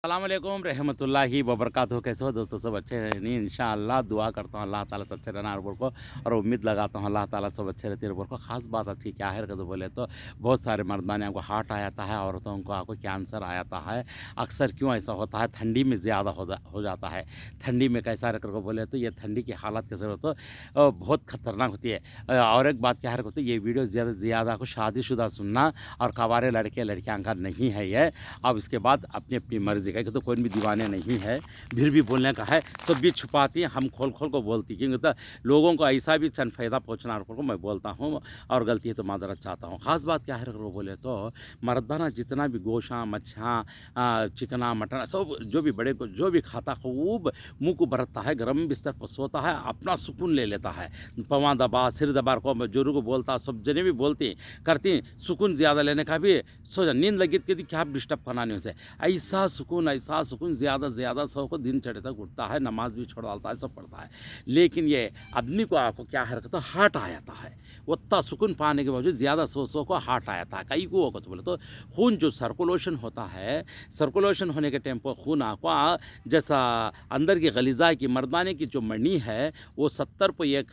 अस्सलाम वालेकुम रहमतुल्लाहि व बरकातहू। कैसे हो दोस्तों? सब अच्छे रहें इंशाअल्लाह। दुआ करता हूँ अल्लाह ताला से अच्छे रहना और को, और उम्मीद लगाता हूँ अल्लाह ताला सब अच्छे रहते हैं को। ख़ास बात अच्छी क्या है तो बोले तो बहुत सारे मर्दाने को हार्ट आ जाता है, औरतों को आपको कैंसर आ जाता है। अक्सर क्यों ऐसा होता है? ठंडी में ज़्यादा हो जाता है। ठंडी में कैसा रख को बोले तो ये ठंडी की हालत कैसे हो तो बहुत ख़तरनाक होती है। और एक बात क्या है तो ये वीडियो ज़्यादा से ज़्यादा को शादीशुदा सुनना और कवारे लड़के लड़कियाँ का नहीं है ये। अब इसके बाद अपनी अपनी मर्ज़ी का तो कोई भी दीवाने नहीं है, फिर भी बोलने का है तो भी छुपाती हम खोल खोल को बोलती, क्योंकि तो लोगों को ऐसा भी सन फ़ायदा पहुँचना को मैं बोलता हूँ और गलती है तो माजरत चाहता हूँ। ख़ास बात क्या है बोले तो मर्दाना जितना भी गोशा मच्छा चिकना मटन सब जो भी बड़े को जो भी खाता खूब मुँह को बरतता है, गर्म बिस्तर पर सोता है, अपना सुकून ले लेता है। पवा दबा सिर दबा को बुजुर्ग को बोलता, सब जने भी बोलती करती, सुकून ज़्यादा लेने का भी सो जा नींद लगी कि क्या डिस्टर्ब करना नहीं उसे। ऐसा सुकून ज़्यादा से ज़्यादा सौ को दिन चढ़े तक उठता है, नमाज भी छोड़ डालता है, सब पढ़ता है। लेकिन ये आदमी को आपको क्या है तो हार्ट आ जाता है। उतना सुकून पाने के बावजूद ज़्यादा सौ को हार्ट आ जाता है। कई को होगा तो बोले तो खून जो सर्कुलेशन होता है, सर्कुलेशन होने के टाइम पर खून आपको जैसा अंदर की गलीज़ा की मर्दाने की जो मणि है वो 70 पर एक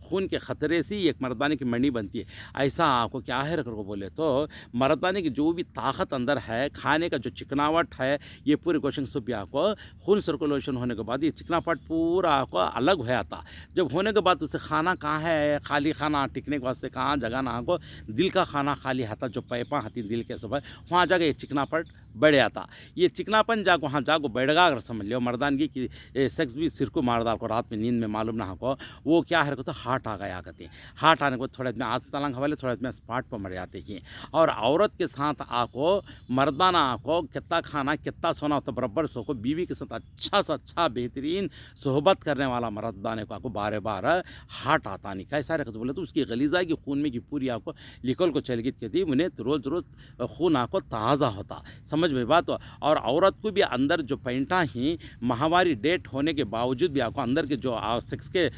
खून के ख़तरे से एक मर्दाने की मणि बनती है। ऐसा आपको क्या है रख को बोले तो मर्दाने की जो भी ताकत अंदर है, खाने का जो चिकनावट है, ये पूरे क्वेश्चन सब भी आपको खून सर्कुलेशन होने के बाद ये चिकनापट पूरा आपको अलग हो जाता। जब होने के बाद उसे खाना कहाँ है, खाली खाना टिकने के वास्ते कहाँ जगह ना आपको दिल का खाना खाली हाथा जो पैपा हाथी दिल के सब है वहाँ जाके ये चिकनापट बढ़ जाता। ये चिकनापन जाको वहाँ जाको बढ़गा अगर समझ लो मर्दानगी की सेक्स भी सिर को मार डाल को रात में नींद में मालूम ना हो वो क्या है तो हार्ट आ गया कहते हैं। हार्ट आने को थोड़ा में अस्पताल हवाले थोड़ा में स्पॉट पर मर जाते हैं। और औरत के साथ आपको मर्दाना आपको कितना खाना कितना सोना तो बराबर सो को बीवी के साथ अच्छा से अच्छा बेहतरीन सोहबत करने वाला मर्दाने को आपको बार बार हार्ट आता नहीं। कैसा रखते बोले तो उसकी गलीजा की खून में की पूरी आपको लिकल को चल गई कहती उन्हें रोज़ रोज़ खून आपको ताज़ा होता। समझ में बात हो। और औरत को भी अंदर जो पैंटा ही माहवारी डेट होने के बावजूद भी आपको अंदर के जो सेक्स के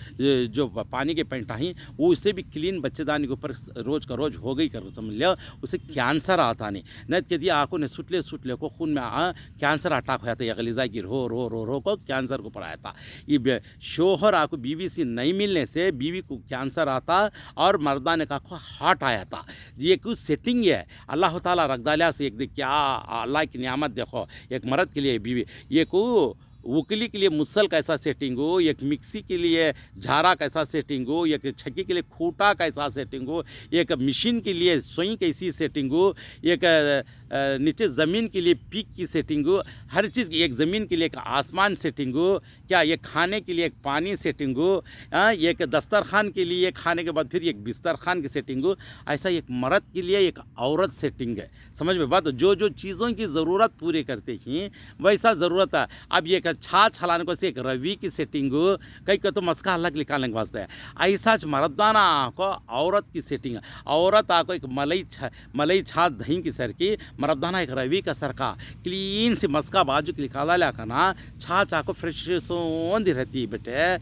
जो पानी के पैंटा ही वो उससे भी क्लीन बच्चेदानी के ऊपर रोज़ का रोज़ हो गई कर समझ लिया उसे कैंसर आता नहीं कह दिया आँखों ने सुटले को खून में कैंसर अटैक हो जाता है। गलीजा की रो को कैंसर को पड़ा था। ये शोहर आपको बीवी से नहीं मिलने से बीवी को कैंसर आता और मर्दाने का हार्ट आया था। ये कुछ सेटिंग है अल्लाह ताला रख डाला से एक क्या अल्लाह की नियामत देखो। एक मर्द के लिए बीवी ये को वकीली के लिए मुसल कैसा सेटिंग हो, एक मिक्सी के लिए झारा कैसा सेटिंग हो, एक छक्की के लिए खूटा कैसा सेटिंग हो, एक मशीन के लिए सुई कैसी सेटिंग हो, एक नीचे ज़मीन के लिए पीक की सेटिंग हो, हर चीज़ की एक ज़मीन के लिए एक आसमान सेटिंग हो, क्या ये खाने के लिए एक पानी सेटिंग हो, एक दस्तरखान के लिए खाने के बाद फिर एक बिस्तरखान की सेटिंग हो। ऐसा एक मर्द के लिए एक औरत सेटिंग है। समझ में बात जो जो चीज़ों की ज़रूरत पूरी करते हैं वैसा ज़रूरत है। अब ये छाछ हलाने को से एक रवि की सेटिंग हो, कई का तो मस्का अलग निकालने के वास्ते है। ऐसा मर्दाना को औरत की सेटिंग है। औरत आपको एक मलई छाछ दही की सर की मर्दाना एक रवि का सर का क्लीन से मस्का बाजू के निकाला लिया करना छाछ आपको फ्रेश सोंधी रहती है बेटे।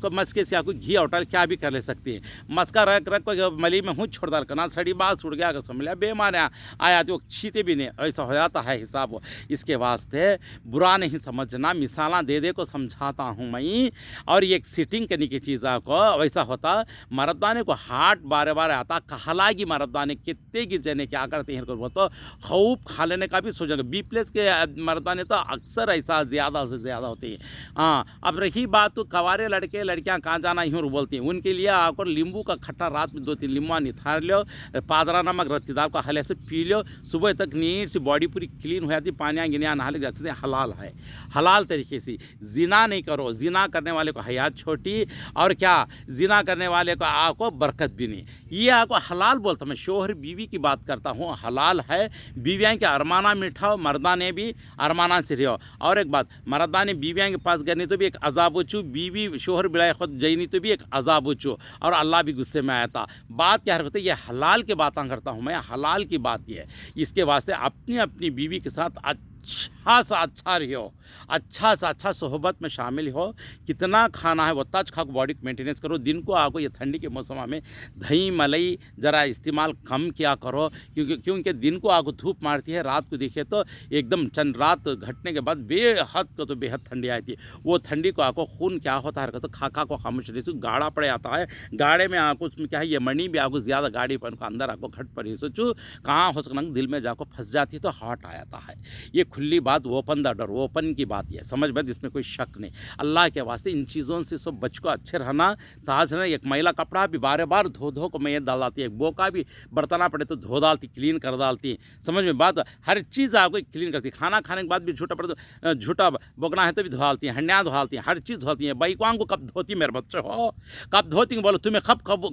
को मस्के से आपको घी उठा क्या भी कर ले सकती है। मस्का रख को मली में हूँ छोड़ डाल करना सड़ी बात छुड़ गया अगर समझ लिया बेमान आया तो छीते भी नहीं ऐसा हो जाता है हिसाब। इसके वास्ते बुरा नहीं समझना, मिसाला दे को समझाता हूँ मैं। और एक सीटिंग करने की चीज़ को वैसा होता मर्दाने को हार्ट बार बार आता कहला की मर्दाने कितने की जने क्या करते हैं वो तो खूब खा लेने का भी सोचेंगे। B+ के मर्दाने तो अक्सर ऐसा ज़्यादा से ज़्यादा होती है। हाँ अब रही बात तो कवारे लड़के लड़कियाँ कहाँ जाना ही बोलती हैं उनके लिए आपको नींबू का खट्टा रात में 2-3 नींबू निथार लो, पादरा नमक रत्तीदार को हले से पी लो, सुबह तक नीट से बॉडी पूरी क्लीन हो जाती, पानियाँ गिनियाँ नहा ले जाते। हलाल है, हलाल तरीके से जिना नहीं करो। जिना करने वाले को हयात छोटी और क्या जिना करने वाले को आपको बरकत भी नहीं। ये आपको हलाल बोलता मैं शोहर बीवी की बात करता हूँ। हलाल है बीवियाँ के अरमाना मिठाओ, मर्दाने भी अरमाना से रहो। और एक बात मर्दाने बीवियाँ के पास गए तो भी एक अजाब उचू, बीवी शोहर बिलाए खुद जईनी तो भी एक अजाब उचू और अल्लाह भी गुस्से में आया था। बात क्या होता है ये हलाल की बातें करता हूँ मैं, हलाल की बात ये है। इसके वास्ते अपनी अपनी बीवी के साथ अच्छा सा अच्छा रहो, अच्छा सा अच्छा सोहबत में शामिल हो। कितना खाना है उतना खा के बॉडी को मेंटेनेंस करो। दिन को आपको ये ठंडी के मौसम में दही मलाई ज़रा इस्तेमाल कम किया करो, क्योंकि दिन को आपको धूप मारती है, रात को देखिए तो एकदम चंद रात घटने के बाद बेहद को तो बेहद ठंडी आती है। वो ठंडी को आपको खून क्या होता है तो खा को खामोश रही गाढ़ा पड़ जाता है। गाढ़े में आपको उसमें क्या है ये मणि भी आपको ज़्यादा गाढ़ीपन को अंदर आपको घट पड़ी सोचो कहाँ हो सकना दिल में जाकर फंस जाती है तो हार्ट आ जाता है। ये खुली बात, ओपन द डोर, ओपन की बात है, समझ में, इसमें कोई शक नहीं। अल्लाह के वास्ते इन चीज़ों से सब बच को अच्छे रहना, ताज रहना। एक मैला कपड़ा भी बार बार धो को मैं डाल डालती है, एक बोका भी बर्तना पड़े तो धो डालती, क्लीन कर डालती, समझ में बात। हर चीज़ आपको क्लीन करती। खाना खाने के बाद भी झूठा पड़े तो झूठा बोकना है तो भी धोलती हैं, हंडियाँ धोलती हैं, हर चीज़ धोती हैं। बैकवान को कब धोती मेरे बच्चे हो, कब धोती बोलो तुम्हें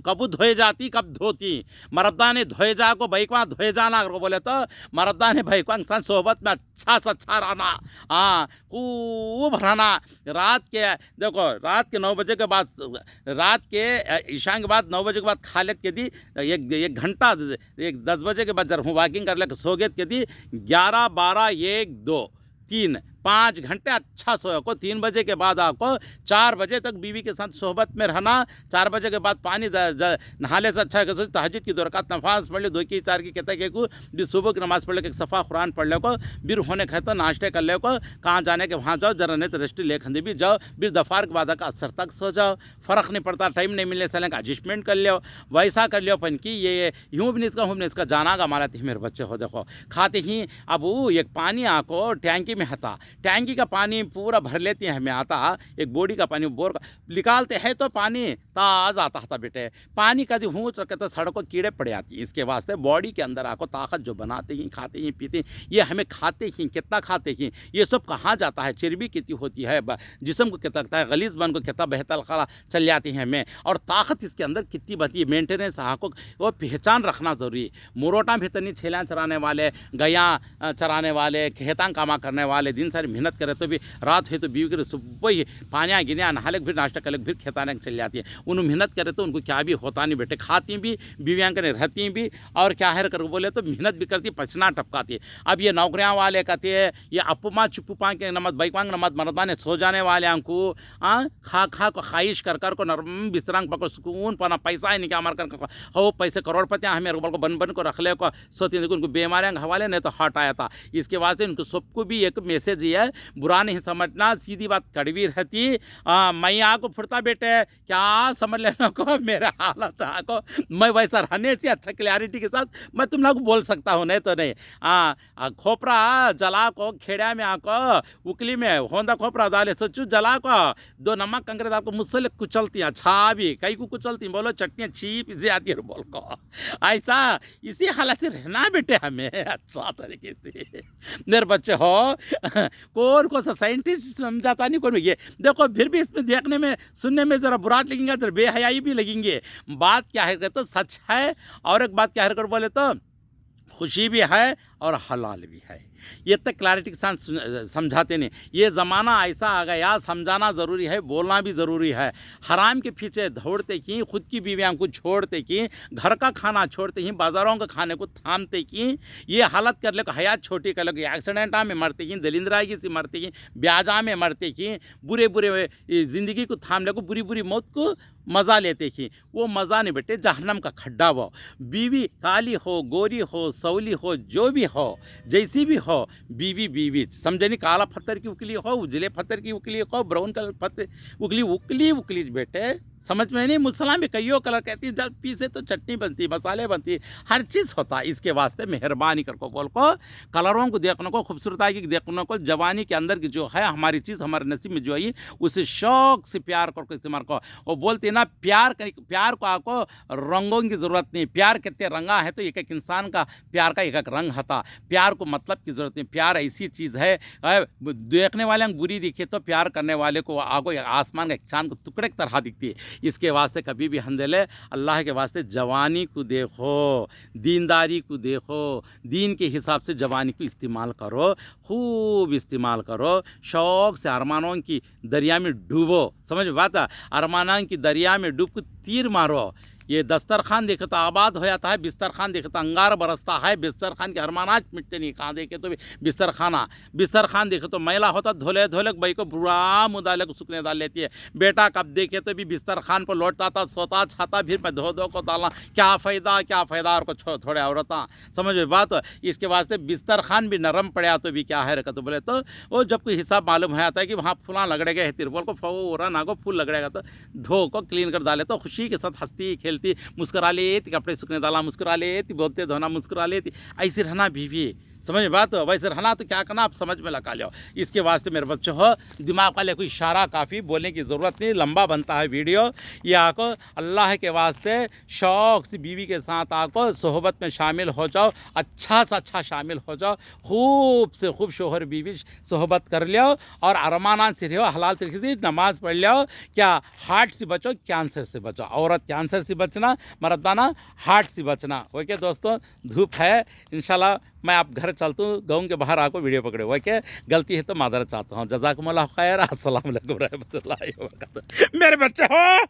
कब धोए जाती, कब धोती। मरदा ने धोए जा को बैकवान धोए जाना अगर बोले तो मरदा ने बैकवान सन सोहबत में अच्छा से अच्छा रहना, हाँ खूब रहना। रात के देखो रात के 9 बजे के बाद, रात के ईशा के बाद 9 बजे के बाद खा लेत के दी एक घंटा, एक 10 बजे के बाद जब वॉकिंग कर ले सो गेत के दी 11 12 1 2 3 5 घंटे अच्छा सोया को। 3 बजे के बाद आपको 4 बजे तक बीवी के साथ सोहबत में रहना। 4 बजे के बाद पानी नहाले से अच्छा है तहज्जुद की 2 रकात नमाज पढ़ ले, 2 की 4 की कहता है को भी सुबह की नमाज़ पढ़ ले, एक सफ़ा कुरान पढ़ ले को, बिर होने खाए तो नाश्ते कर ले को, कहाँ जाने के वहाँ जाओ, जरा नहीं तो रेस्ट ले खंदे भी जाओ, बिर दफार के बाद का असर तक सो जाओ, फ़र्क नहीं पड़ता। टाइम नहीं मिलने से का एडजस्टमेंट कर लो, वैसा कर लो पन की ये यूँ भी नहीं इसका जाना का माला थी मेरे बच्चे हो। देखो खाते ही अब वो एक पानी आको टैंकी में हता, टैंकी का पानी पूरा भर लेते हैं, हमें आता एक बोडी का पानी बोर का निकालते हैं तो पानी ताज़ा आता था बेटे। पानी का जो हूँ रखे तो सड़कों कीड़े पड़ जाती है। इसके वास्ते बॉडी के अंदर आको ताकत जो बनाते ही खाते ही पीते हैं, ये हमें खाते ही कितना खाते ही ये सब कहाँ जाता है, चर्बी कितनी होती है जिसम को कितना लगता है, गलीज बन को कितना बेहतर खला चल जाती है हमें, और ताकत इसके अंदर कितनी बती है। मेंटेनेंस आको वो पहचान रखना ज़रूरी है। मुरोटा भी तनी छेला चराने वाले, गैया चराने वाले, खेतां कामा करने वाले दिन सारी मेहनत करे तो भी रात है तो बीवी के सुबह ही पानियाँ गिनिया नहाले फिर नाश्ता कर फिर खेताने चल जाती है। उन्हें मेहनत करे तो उनको क्या भी होता नहीं बेटे, खाती भी बीवियाँ करें रहती भी, और क्या है कर बोले तो मेहनत भी करती, पसीना टपकाती है। अब ये नौकरियाँ वाले कहते हैं ये अपुमा चुपुपा के नमद बैकवांग नमद मरदा ने सो जाने वाले को खा को ख्वाहिश कर को नरम बिस्तरांग पको सुकून पाना पैसा ही निकाल मार कर हो पैसे करोड़पतियाँ हमें को बन को रख ले को सोती उनको बीमारियाँ हवाले नहीं तो हट आया था। इसके वास्ते उनको सबको भी एक मैसेज ही है, बुरा नहीं समझना, सीधी बात कड़वी रहती। मैं आको फुरता बेटे क्या समझ लेना को मेरा हालत आको, मैं वैसा रहने से अच्छा क्लैरिटी के साथ मैं तुम लोग बोल सकता हूँ, नहीं तो नहीं। खोपरा जला को खेड़ा में आको उकली में होंदा खोपरा डाले सच्चू जला को 2 नमक कंकरे आपको मुझसे कुचलती हैं, अच्छा भी कई को कुचलती बोलो चटनियाँ चीप इसे आती है बोल को, ऐसा इसी हालत से रहना बेटे हमें अच्छा तरीके से मेरे बच्चे हो। कौन सा साइंटिस्ट समझाता नहीं कौन ये देखो, फिर भी इसमें देखने में सुनने में ज़रा बुरा लगेंगे, जरा बेहयाई भी लगेंगे। बात क्या है तो सच है, और एक बात क्या है कर बोले तो खुशी भी है और हलाल भी है। ये तक क्लैरिटी के साथ समझाते नहीं। ये ज़माना ऐसा आ गया, समझाना ज़रूरी है, बोलना भी ज़रूरी है। हराम के पीछे दौड़ते कि खुद की बीवियाँ को छोड़ते कि घर का खाना छोड़ते ही बाज़ारों का खाने को थामते कि ये हालत कर ले हयात छोटी कर ले, एक्सीडेंटा में मरते कि दलिंदरागी से मरते कि ब्याजा में मरते कि बुरे बुरे ज़िंदगी को थाम ले को बुरी बुरी मौत को मज़ा लेते कि वो मज़ा नहीं बेटे, जहन्नम का खड्डा वो। बीवी काली हो गोरी हो सौली हो जो भी हो जैसी भी हो, बीवी बीवी समझे नहीं, काला पत्थर की उकली हो, उजले पत्थर की उकली हो, ब्राउन कलर पत्थर उकली उकली उकली बेटे समझ में नहीं। मुसलमान में कईयों कलर कहती है, पीसे तो चटनी बनती, मसाले बनती, हर चीज़ होता है। इसके वास्ते मेहरबानी कर को बोल को कलरों को देखने को, खूबसूरती की देखने को, जवानी के अंदर की जो है हमारी चीज़ हमारे नसीब में जो है उसे शौक से प्यार करके इस्तेमाल को। वो बोलते हैं ना प्यार को आपको रंगों की ज़रूरत नहीं। प्यार कितने रंगा है तो एक एक इंसान का प्यार का एक एक रंग होता। प्यार को मतलब की ज़रूरत नहीं। प्यार ऐसी चीज़ है देखने वाले बुरी दिखे तो प्यार करने वाले को आगो आसमान का एक चांद को टुकड़े की तरह दिखती है। इसके वास्ते कभी भी हंदेले अल्लाह के वास्ते जवानी को देखो, दीनदारी को देखो, दीन के हिसाब से जवानी को इस्तेमाल करो, खूब इस्तेमाल करो, शौक़ से अरमानों की दरिया में डूबो। समझ में बात है, अरमानों की दरिया में डूब को तीर मारो। ये दस्तरखान देखे तो आबाद हो जाता है, बिस्तरखान देखे तो अंगार बरसता है, बिस्तरखान के अरमानाज मिटते नहीं, कहाँ देखे तो भी बिस्तरखान देखे तो मैला होता, धोले धोले भाई को बुरा मुदाले को सूखने डाल लेती है। बेटा कब देखे तो भी बिस्तरखान पर लौटता था, सोता छाता, फिर मैं धो धो को डालना, क्या फ़ायदा और को थोड़े औरता समझ में बात। इसके वास्ते बिस्तरखान भी नरम पड़ा तो भी क्या है रखा, तो बोले तो वो जब कोई हिसाब मालूम हो जाता है कि वहाँ फुला लगड़ेगा है, तिरपल को फोरा ना को फूल लगड़ेगा, तो धो को क्लीन कर डाले तो खुशी के साथ हंसती खेलती मुस्कुरा लेती, कपड़े सूखने डाला मुस्कुरा लेती, बोलते धोना मुस्कुरा लेती। ऐसे रहना बीवी, समझ में बात। वैसे रहना तो क्या करना आप समझ में लगा लो। इसके वास्ते मेरे बच्चों हो, दिमाग वाले कोई इशारा काफ़ी, बोलने की ज़रूरत नहीं, लंबा बनता है वीडियो। ये आको अल्लाह के वास्ते शौक़ से बीवी के साथ आको सोहबत में शामिल हो जाओ, अच्छा से अच्छा शामिल हो जाओ, खूब से खूब शोहर बीवी सोहबत कर लियो और अरमाना से रहो, हलाल तरीके से नमाज़ पढ़ लियो। क्या हार्ट से बचो, कैंसर से बचो। औरत कैंसर से बचना, मर्दाना हार्ट से बचना। ओके दोस्तों, धूप है, इंशाल्लाह मैं आप घर चलता हूँ, गाँव के बाहर आको वीडियो पकड़े। ओके, गलती है तो मादर चाहता हूँ। जज़ाकुमुल्लाह खैर। अस्सलाम वालेकुम रहमतुल्लाहि व बरकातहू। मेरे बच्चे हो।